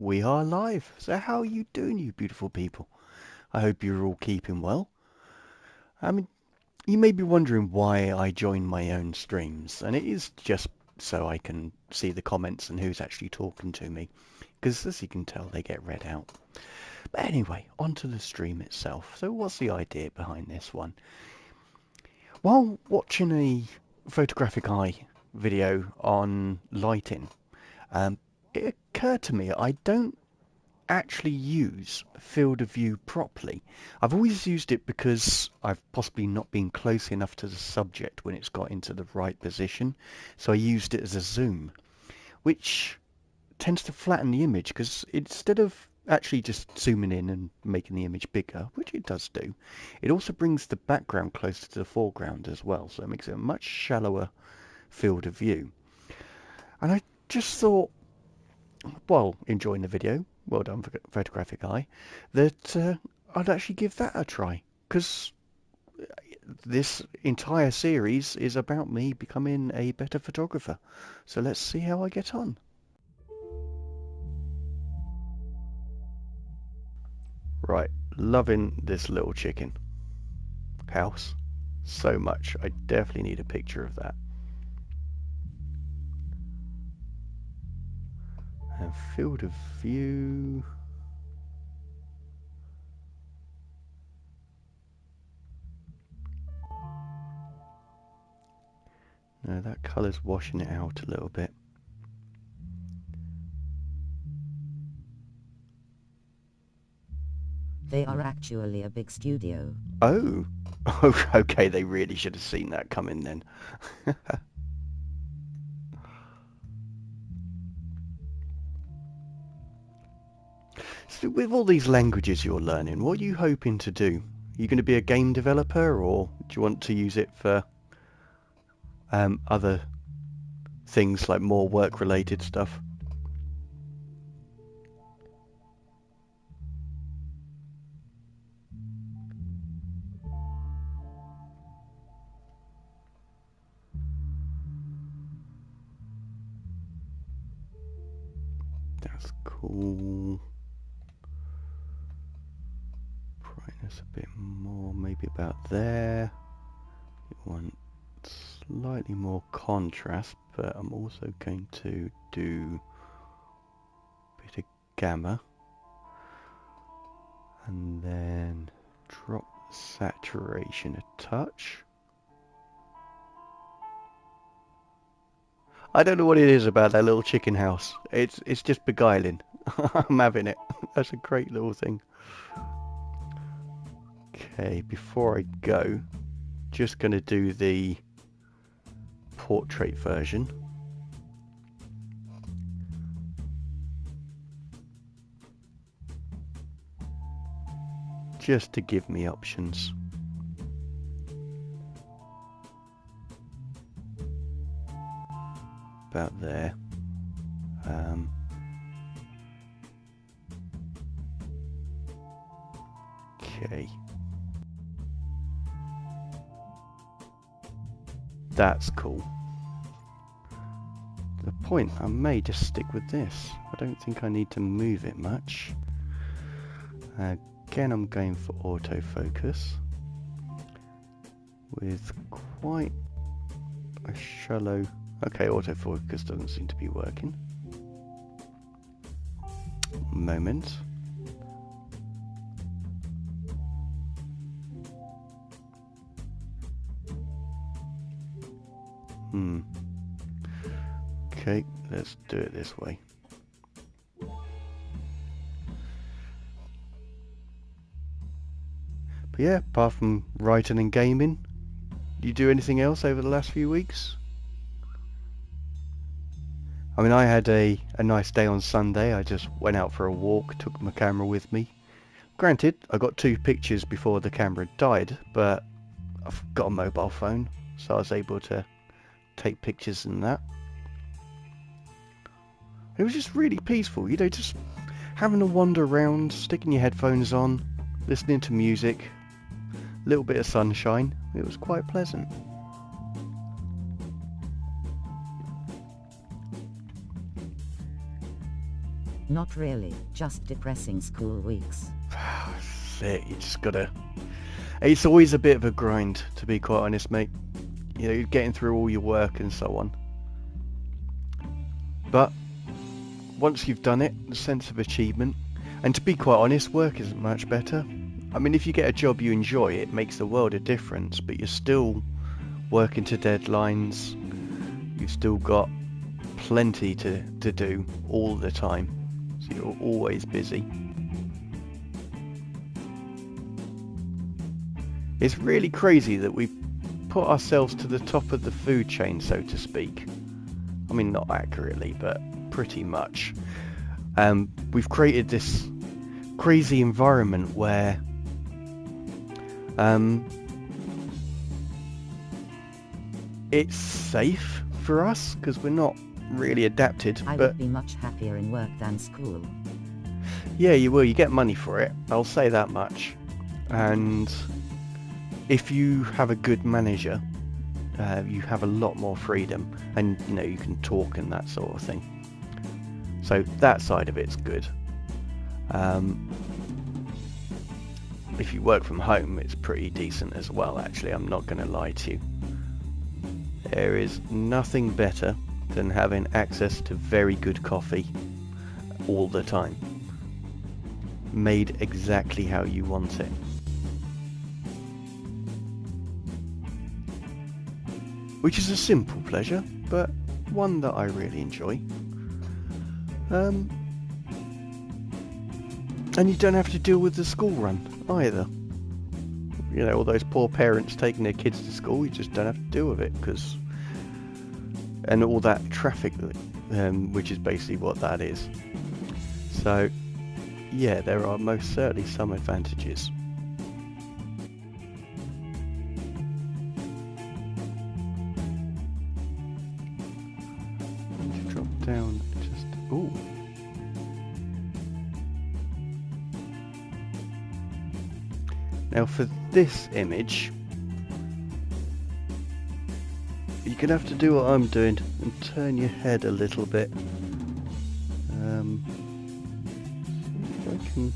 We are live. So how are you doing, you beautiful people? I hope you're all keeping well. I mean, you may be wondering why I join my own streams, and it is just so I can see the comments and who's actually talking to me, because as you can tell, they get read out. But anyway, onto the stream itself. So what's the idea behind this one? While watching a photographic eye video on lighting, um, it occurred to me I don't actually use field of view properly. I've always used it because I've possibly not been close enough to the subject when it's got into the right position. So I used it as a zoom, which tends to flatten the image because instead of actually just zooming in and making the image bigger, which it does do, it also brings the background closer to the foreground as well. So it makes it a much shallower field of view. And I just thought, while enjoying the video, well done photographic eye, that I'd actually give that a try, because this entire series is about me becoming a better photographer. So let's see how I get on. Right, loving this little chicken house so much. I definitely need a picture of that. And field of view. No, that colour's washing it out a little bit. They are actually a big studio. Oh, okay, they really should have seen that coming then. So with all these languages you're learning, what are you hoping to do? Are you going to be a game developer, or do you want to use it for other things like more work-related stuff? That's cool. Brightness a bit more, maybe about there. You want slightly more contrast, but I'm also going to do a bit of gamma. And then drop the saturation a touch. I don't know what it is about that little chicken house. It's just beguiling. I'm having it. That's a great little thing. Okay, before I go, just going to do the portrait version. Just to give me options. About there. Okay. That's cool. The point, I may just stick with this. I don't think I need to move it much. Again, I'm going for autofocus with quite a shallow... Okay, autofocus doesn't seem to be working. Moment. Okay, let's do it this way. But yeah, apart from writing and gaming, do you do anything else over the last few weeks? I mean, I had a nice day on Sunday. I just went out for a walk, took my camera with me. Granted, I got 2 pictures before the camera died, but I've got a mobile phone, so I was able to take pictures and that. It was just really peaceful, you know, just having a wander around, sticking your headphones on, listening to music, a little bit of sunshine. It was quite pleasant. Not really, just depressing school weeks. That's it, you just gotta... It's always a bit of a grind, to be quite honest, mate. You know, getting through all your work and so on. But once you've done it, the sense of achievement, and to be quite honest, work isn't much better. I mean, if you get a job you enjoy, it makes the world a difference, but you're still working to deadlines. You've still got plenty to do all the time, so you're always busy. It's really crazy that we've put ourselves to the top of the food chain, so to speak. I mean, not accurately, but pretty much. We've created this crazy environment where it's safe for us because we're not really adapted. I would be much happier in work than school. Yeah, you will. You get money for it. I'll say that much. And if you have a good manager, you have a lot more freedom, and you know, you can talk and that sort of thing. So that side of it's good. If you work from home, it's pretty decent as well, actually. I'm not going to lie to you. There is nothing better than having access to very good coffee all the time, made exactly how you want it. Which is a simple pleasure, but one that I really enjoy. And you don't have to deal with the school run either. You know, all those poor parents taking their kids to school, you just don't have to deal with it, because... And all that traffic, which is basically what that is. So, yeah, there are most certainly some advantages. Drop down just... Ooh. Now for this image, you're going to have to do what I'm doing and turn your head a little bit. If I can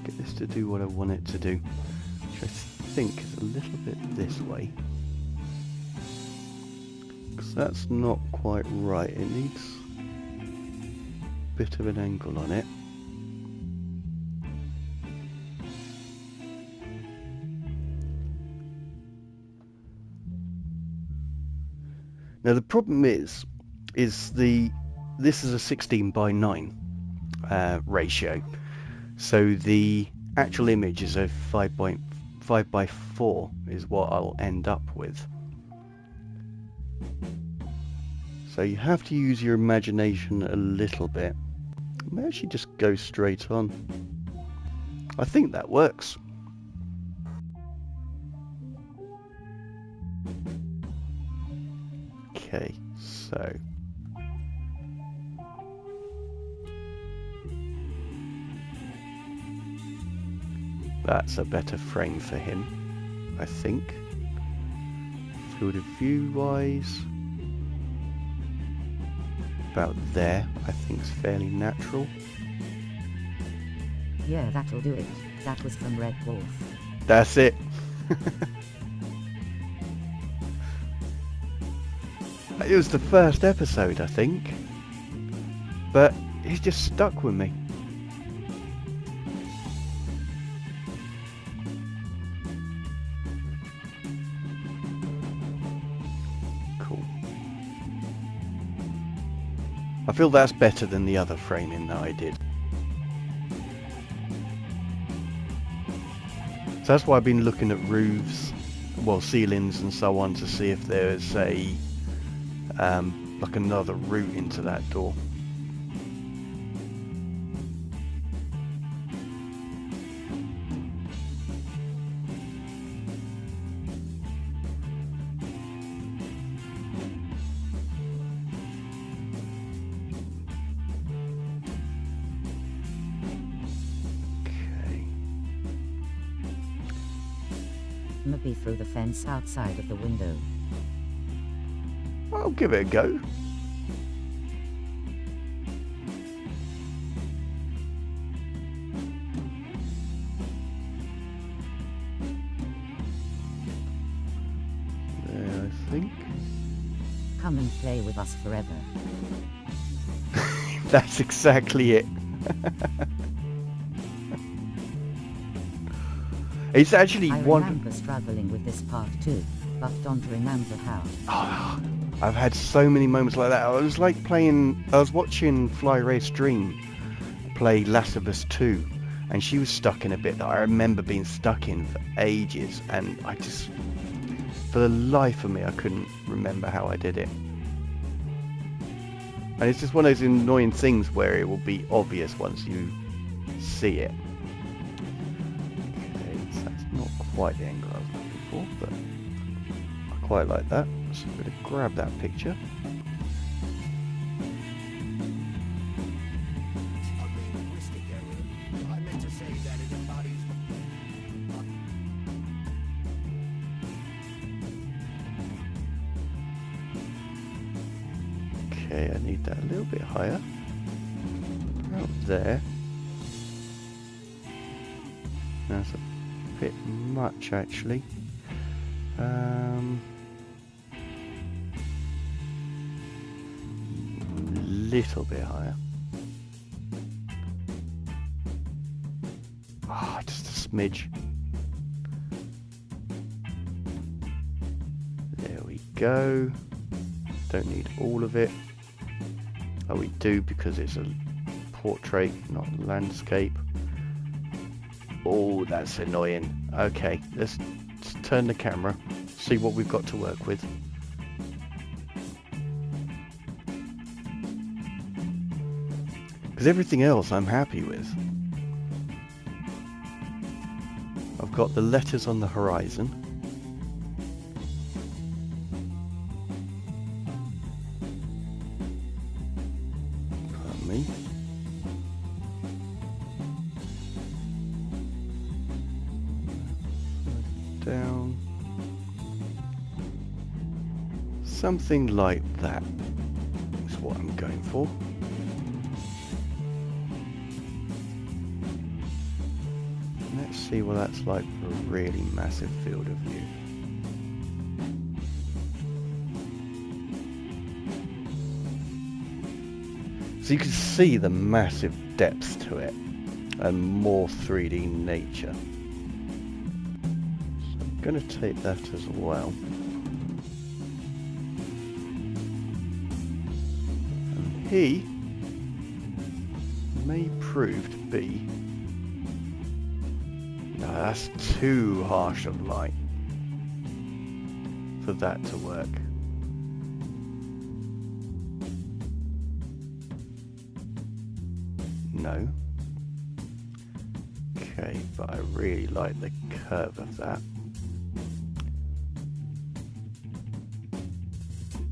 get this to do what I want it to do, which I think is a little bit this way. Because that's not quite right, it needs a bit of an angle on it. Now the problem is this is a 16 by 9 ratio, so the actual image is a 5 by 4 is what I'll end up with. So you have to use your imagination a little bit. I may actually just go straight on. I think that works. Okay, so that's a better frame for him, I think. Field of view wise, about there, I think is fairly natural. Yeah, that'll do it. That was from Red Wolf. That's it. It was the first episode, I think, but it just stuck with me. Cool. I feel that's better than the other framing that I did. So that's why I've been looking at roofs, well, ceilings and so on, to see if there's a like another route into that door. Okay. Maybe through the fence outside of the window. I'll give it a go. come and play with us forever. That's exactly it. It's actually I one. remember struggling with this part too, but don't remember how. Oh, I've had so many moments like that. I was watching Fly Ray Stream play Last of Us 2, and she was stuck in a bit that I remember being stuck in for ages, and I just, for the life of me, I couldn't remember how I did it. And it's just one of those annoying things where it will be obvious once you see it. Okay, so that's not quite the angle I was looking for, but I quite like that. So I'm going to grab that picture. Okay, I need that a little bit higher. Out there. That's a bit much actually. Little bit higher. Ah, just a smidge. There we go. Don't need all of it. Oh, we do, because it's a portrait, not landscape. Oh, that's annoying. Okay, let's turn the camera, see what we've got to work with. Because everything else I'm happy with. I've got the letters on the horizon. Pardon me. Down. Something like that is what I'm going for. Let's see what that's like for a really massive field of view. So you can see the massive depth to it and more 3D nature. So I'm going to take that as well. And he may prove to be... No, that's too harsh of light for that to work. No. Okay, but I really like the curve of that.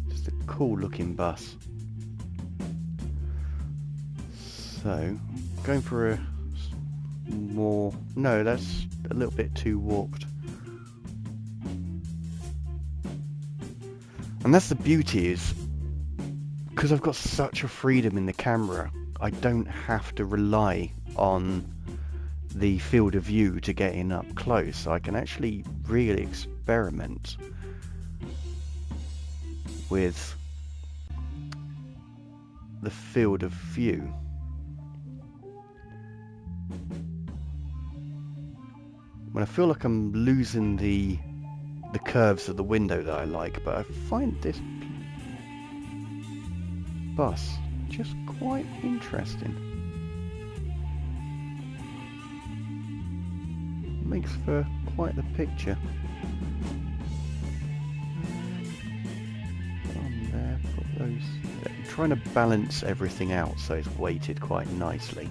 Just a cool looking bus. So, going for a more... No, that's a little bit too warped. And that's the beauty, is because I've got such a freedom in the camera, I don't have to rely on the field of view to get in up close. I can actually really experiment with the field of view. When I feel like I'm losing the curves of the window that I like, but I find this bus just quite interesting. Makes for quite the picture. On there, put those. I'm trying to balance everything out so it's weighted quite nicely.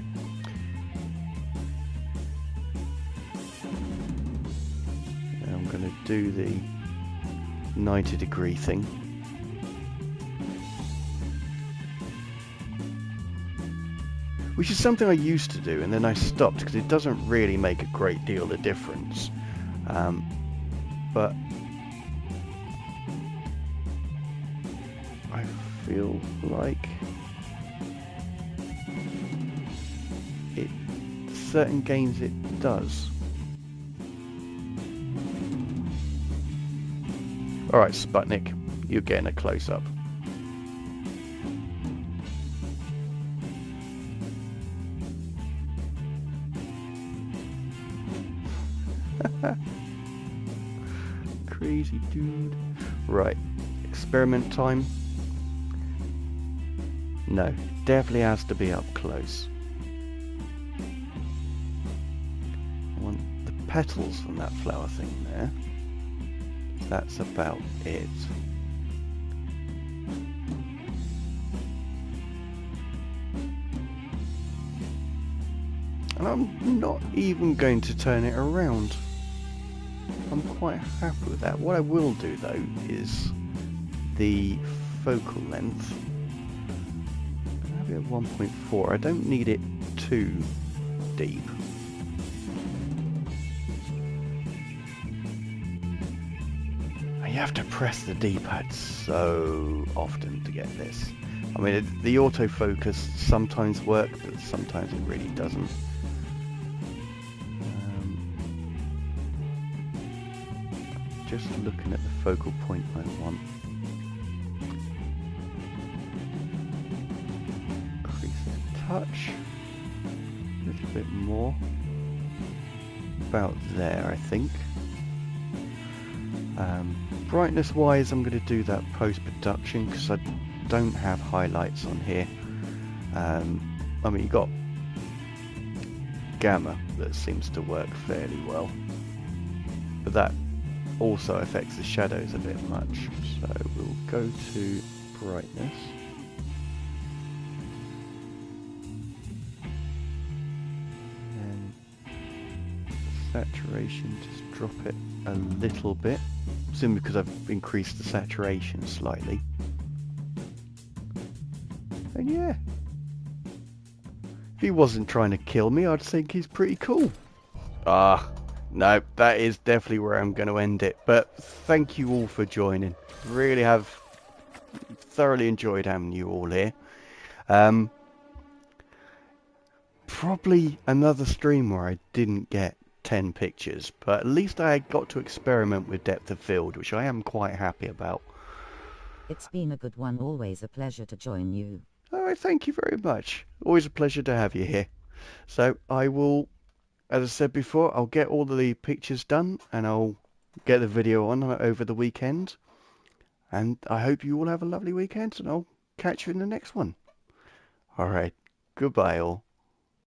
And I'm going to do the 90-degree thing. Which is something I used to do, and then I stopped because it doesn't really make a great deal of difference. But I feel like certain games it does. Alright, Sputnik, you're getting a close-up. Crazy dude. Right, experiment time. No, definitely has to be up close. I want the petals from that flower thing there. That's about it. And I'm not even going to turn it around. I'm quite happy with that. What I will do though is the focal length. Maybe at 1.4. I don't need it too deep. You have to press the D-pad so often to get this. I mean, the autofocus sometimes works, but sometimes it really doesn't. Just looking at the focal point I want. Increase it a touch. A little bit more. About there, I think. Brightness wise, I'm going to do that post-production because I don't have highlights on here. I mean, you got gamma that seems to work fairly well, but that also affects the shadows a bit much. So we'll go to brightness. And saturation, just drop it a little bit. Simply because I've increased the saturation slightly. And yeah, if he wasn't trying to kill me, I'd think he's pretty cool. No, that is definitely where I'm going to end it. But thank you all for joining. Really have thoroughly enjoyed having you all here. Probably another stream where I didn't get 10 pictures, but at least I got to experiment with depth of field, which I am quite happy about. It's been a good one, always a pleasure to join you. Alright, thank you very much. Always a pleasure to have you here. So I will, as I said before, I'll get all the pictures done and I'll get the video on over the weekend. And I hope you all have a lovely weekend and I'll catch you in the next one. Alright, goodbye all.